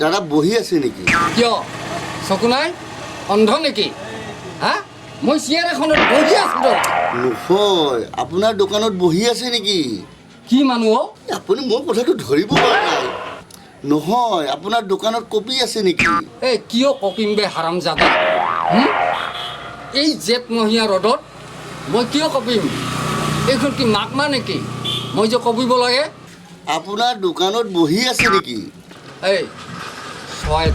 দাদা বহি আছে নেকি? কিয় চকু নাই অন্ধ নেকি? হা মই চেয়াৰ এখনত বহি আছো নহয় আপোনাৰ দোকানত বহি আছে নেকি? কি মানুহ আপুনি মোৰ কথাটো ধৰিব পৰা নাই নহয় আপোনাৰ দোকানত কপি আছে নেকি? এই কিয় কপিম বে হাৰামজাদা এই জেঠমহীয়া ৰ'দত মই কিয় কপিম এইখন কি মাকমা নেকি মই যে কপিব লাগে? আপোনাৰ দোকানত বহি আছে নেকি? এই ছয়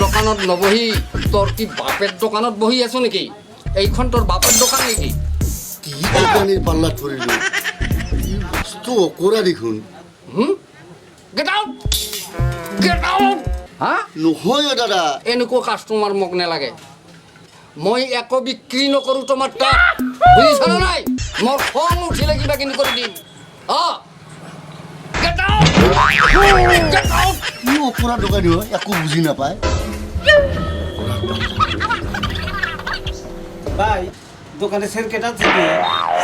দোকানত নবহি তোৰ কি বাপেৰ দোকানত বহি আছো নেকি? এইখন তোৰ বাপেৰ দোকান নেকি? কি দোকানীৰ পাল্লাত পৰিলো কি বস্তু অকৰা দেখোন গেট আউট গেট আউট হা নহয় দাদা এনেকুৱা কাষ্টমাৰ মোক নালাগে মই একো বিক্ৰী নকৰোঁ তোমাৰ তাত বুজিছানে নাই? মোৰ খং উঠিলে কিবা কিনি কৰি দিম গেট আউট গেট আউট কি অকৰা দোকানী হয় একো বুজি নাপায় ভাই দোকানে সেরকেট আছে কি?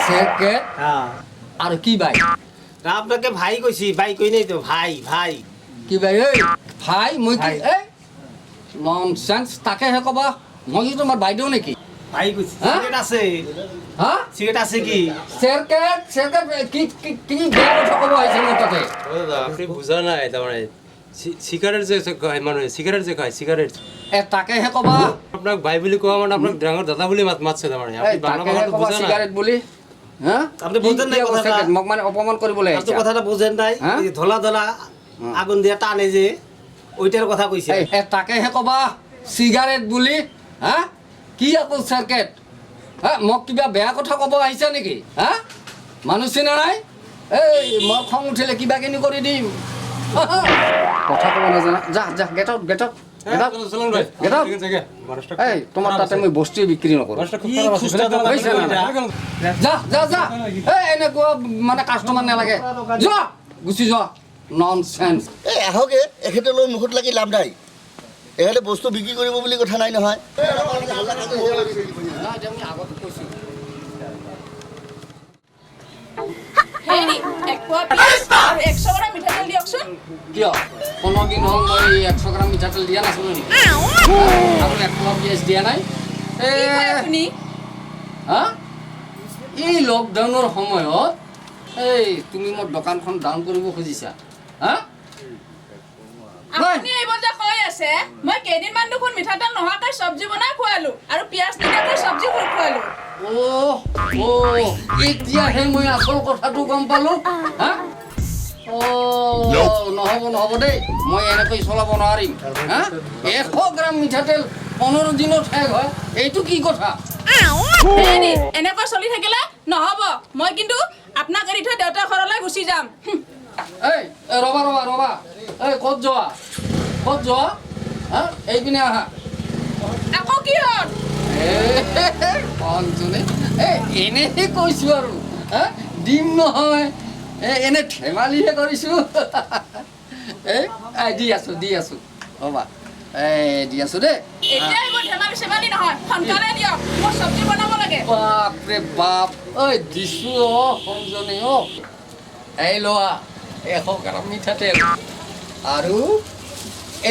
সেরকেট হ্যাঁ আর কি ভাই? আপনাকে ভাই কইছি ভাই কই নাই তো ভাই ভাই কি ভাই এই ভাই মই কি এই ননসেন্স তাকে হে কবা মই কি তোমাৰ বাইদেউ নেকি? ভাই কইছি সিগারেট আছে হা সিগারেট আছে কি? সেরকেট সেরকেট কি কি কি বেয়া কথা কব আইছে মোৰ তাতে দাদা আপনি বুঝা নাই তারমানে সিগারেট যে খায় মানে সিগারেট যে খায় সিগারেট এ তাকে হে কবা আপনাক ভাই বুলি কোৱা মানে আপোনাক ডাঙৰ দাদা বুলি মাতছে তাৰমানে আপনি বাংলা কথাটো বুঝা নাই সিগাৰেট বুলি হ্যাঁ আপনি বুঝেন নাই কথাটা মোক মানে অপমান কৰিবলৈ আপনি কথাটা বুঝেন নাই এই ধলা ধলা আগুন দিয়া টানে যে ওইটার কথা কইছে এ তাকে হে কবা সিগারেট বুলি হ্যাঁ কি আকৌ সার্কেট হ্যাঁ মোক কিবা বেয়া কথা কব আহিছে নেকি? হ্যাঁ মানুহ চিনা নাই এই মই খং উঠিলে কিবা কিনি কৰি দিম কথা কব নাজানা যা যা গেট আউট গেট আউট এই তোমাৰ তাতে মই বস্তু বিক্ৰী নকৰোঁ যা যা যা এই এনেকুৱা মানে কাষ্টমাৰ নালাগে যোৱা গুচি যোৱা ননসেন্স এই আহকে এখেতলৈ মুখত লাগি লাভ নাই এখেতে বস্তু বিক্ৰী কৰিব বুলি কথা নাই নহয় হেৰি এক পোৱা পিয়াজ আৰু 100 গ্ৰাম মিঠাতেল দিয়কচোন কিয় কোনোদিন হ'ল মই 100 গ্ৰাম মিঠাতেল দিয়া নাছিলোঁ নেকি আৰু 1 পোৱা পিয়াজ দিয়া নাই কি কয় আপুনি হা এই লকডাউনৰ সময়ত এই তুমি মোৰ দোকানখন ডাউন কৰিব খুজিছা হা আপুনি এইবোৰ যে কৈ আছে মই কেইদিনমান দেখোন মিঠাতেল নোহোৱাকৈ চব্জি বনাই খুৱালোঁ আৰু পিয়াজ নিদিয়াকৈ চব্জি খুৱালোঁ এতিয়াহে মই আচল কথাটো গম পালোঁ হা নহ'ব দেই মই এনেকৈ চলাব নোৱাৰিম হা 100 গ্ৰাম মিঠাতেল 15 দিনত শেষ হয় এইটো কি কথা এনেকৈ চলি থাকিলে নহ'ব মই কিন্তু আপোনাক এৰি থৈ দেউতাৰ ঘৰলৈ গুচি যাম এই ৰবা এই ক'ত যোৱা হা এইপিনে আহা আকৌ কি হ'ল এনেহে কৈছোঁ আৰু হা দিম নহয় এনে ধেমালিহে কৰিছোঁ এই দি আছোঁ ৰ'বা দি আছোঁ দেই এতিয়া এইবোৰ ধেমালি চেমালি নহয় সোনকালে দিয়ক মই চব্জি বনাব লাগে বাপৰে বাপ ঐ দিছোঁ সংজনী এই লোৱা 100 গ্ৰাম মিঠাতেল আৰু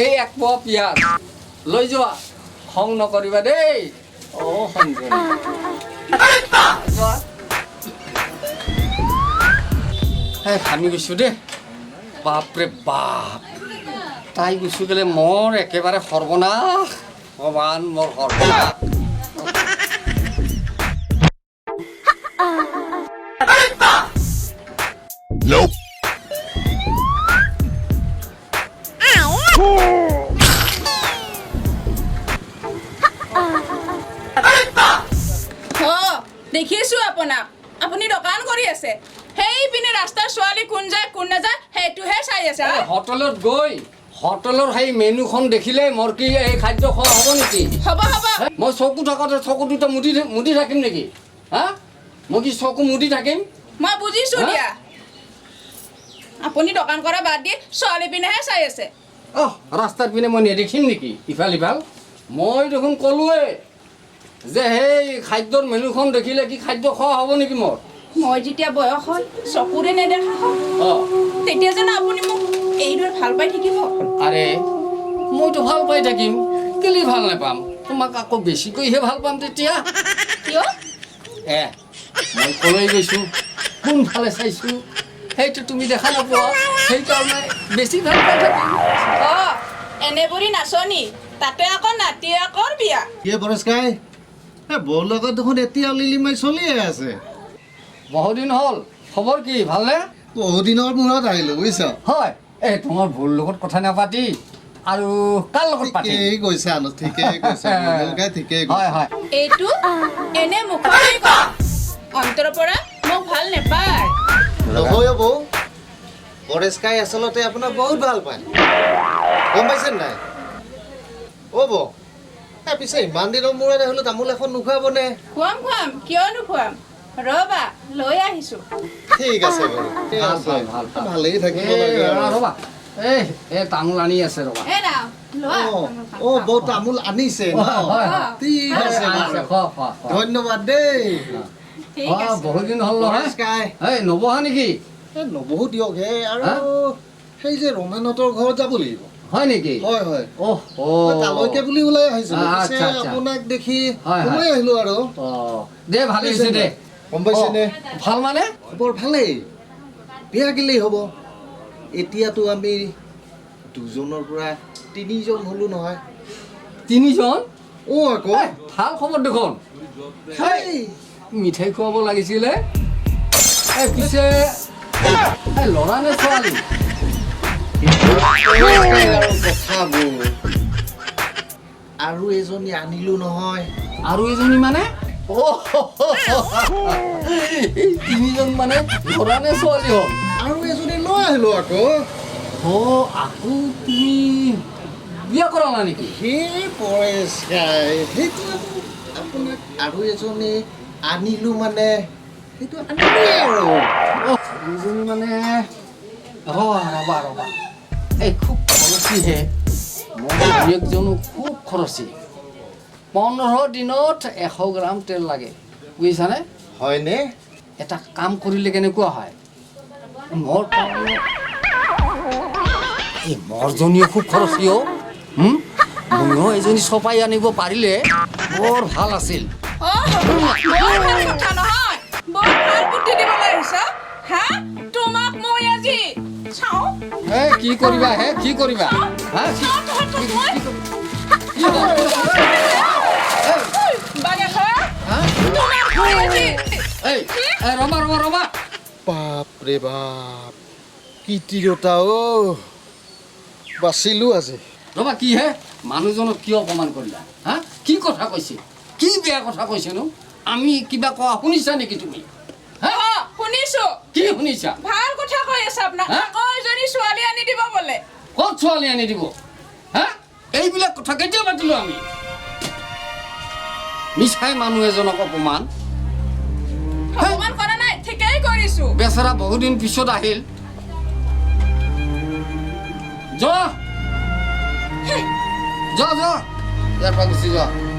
এই 1 পোৱা পিঁয়াজ লৈ যোৱা খং নকৰিবা দেই সংজনী যোৱা ভাঙি গৈছোঁ দেই বাপৰে বাপ তাই গুচি গ'লে মোৰ একেবাৰে সৰ্বনাশ ভগৱান মোৰ সৰ্বনাশ দেখিছোঁ আপোনাক আপুনি দোকান কৰি আছে সেইপিনে ৰাস্তাৰ ছোৱালী কোন যায় কোন নাযায় সেইটোহে চাই আছে হোটেলত গৈ হোটেলৰ সেই মেনুখন দেখিলে মোৰ কি এই খাদ্য খোৱা হ'ব নেকি? হ'ব মই চকু থাকোঁতে চকু দুটা মুদি থাকিম নেকি? হা মই কি চকু মুদি থাকিম? মই বুজিছোঁ দিয়া আপুনি দোকান কৰা বাদ দি ছোৱালী পিনেহে চাই আছে ৰাস্তাৰ পিনে মই নেদেখিম নেকি ইফাল মই দেখোন ক'লোৱে যে সেই খাদ্যৰ মেনুখন দেখিলে কি খাদ্য খোৱা হ'ব নেকি মোৰ মই যেতিয়া বয়স হয় চকুৰে নেদেখা হয় অঁ তেতিয়া জানো আপুনি মোক এইদৰে ভাল পাই থাকিব আৰে মইতো ভাল পাই থাকিম কেলে ভাল নাপাম তোমাক আকৌ বেছিকৈহে ভাল পাম তেতিয়া কিয় মই কলৈ গৈছোঁ কোনফালে চাইছোঁ সেইটো তুমি দেখা নোপোৱা সেইকাৰণে বেছি ভাল পাই থাকিম এনে বুঢ়ী নাচনি তাতে আকৌ নাতিয়েকৰ বিয়া কি পৰেশকাই বৌৰ লগত দেখোন এতিয়া লিলিমাই চলিয়ে আছে বহুদিন হ'ল খবৰ কি ভালনে বহুদিনৰ মূৰত আহিলোঁ বুজিছ হয় এই তোমাৰ ভুল লগত কথা নাপাতি আৰু কাৰ লগত পাতি ঠিকেই কৈছে আনো ঠিকেই কৈছে মঙ্গলকাই ঠিকেই হয় কৈছে হয় এইটো এনে মুখেৰে কয় অন্তৰৰ পৰা মোক ভাল নেপায় নহয় বৌ পৰেশকাই আচলতে আপোনাক বহুত ভাল পায় গম পাইছে নাই অ' বৌ পিছে ইমান দিনৰ মূৰত আহিলোঁ তামোল এখন নোখোৱাবনে খুৱাম খুৱাম কিয় নোখুৱাম ৰ'বা লৈ আহিছো ঠিক আছে বাৰু ঠিক ভাল, আছে ভাল, ভাল। ভালেই থাকিব এই লাগে আৰু। ৰ'বা এই তামোল আনি আছে ৰ'বা এই ৰাও লোৱা অ' বৌ তামোল আনিছে ন হয়, হয়। ঠিক আছে আনিছে, বাৰু। খোৱা, খোৱা, খোৱা। ধন্যবাদ দেই ঠিক অঁ আছে বহুত দিন হ'ল নহয় পৰেশকাই এই নবহা নেকি নবহো দিয়ক হে আৰু হা? সেই যে ৰমেনহঁতৰ ঘৰত যাব লাগিব হয় নেকি হয় হয় অহ তালৈকে বুলি ওলাই আহিছিলো আচ্ছা, পিছে আচ্ছা। আপোনাক দেখি হয়, হয়। সোমাই আহিলো আৰু দে ভালে হৈছে দে গম পাইছেনে ভাল মানে বৰ ভালেই বিয়া গিলেই হ'ব এতিয়াতো আমি দুজনৰ পৰা তিনিজন হলো নহয় তিনিজন আকৌ এই, ভাল খবৰ দেখোন হেই, মিঠাই খুৱাব লাগিছিলে এই পিছে এই ল'ৰা নে ছোৱালী আৰু কথাবোৰ আৰু এজনী আনিলো নহয় আৰু এজনী মানে এই তিনিজন মানে ল'ৰা নে ছোৱালী হ'ল আৰু এজনী লৈ আহিলো আকৌ আকৌ তুমি বিয়া কৰালা নেকি সেই পৰেশকাই সেইটো আপোনাক আৰু এজনী আনিলো মানে সেইটো আনিলোৱে আৰু দুজনী মানে ৰবা এই খুব খৰচীহে মোৰ জীয়েকজনো খুব খৰচী 15 দিনত 100 গ্ৰাম তেল লাগে বুজিছানে হয়নে এটা কাম কৰিলে কেনেকুৱা হয় মোৰ এই মৰজনীয়ে খুব খৰচী ময়ো এজনী চপাই আনিব পাৰিলে বৰ ভাল আছিল বৰ ভাল কথা নহয় বৰ ভাল বুদ্ধি দিবলৈ আহিছ হা তোমাক মই আজি চাওঁ কি কৰিবা কি কৰিবা হা কি বাগে হয় তোমাক মই আজি এই ৰবা বাপৰে বাপ কি তিৰোতা বাচিলো আজি ৰবা কি মানুহজনক কিয় অপমান কৰিলা হা কি কথা কৈছে কি বেয়া কথা কৈছেনো আমি কিবা কোৱা শুনিছা নেকি তুমি শুনিছো কি শুনিছা ভাল কথা কৈ আছে আপোনাক আকৌ এজনী ছোৱালী আনি দিব বোলে ক'ত ছোৱালী আনি দিব হা এইবিলাক কথা কেতিয়া পাতিলো আমি মিছাই মানুহ এজনক অপমান অপমান কৰা নাই ঠিকেই কৰিছো বেচেৰা বহুদিন পিছত আহিল যোৱা ইয়াৰ পৰা গুচি যোৱা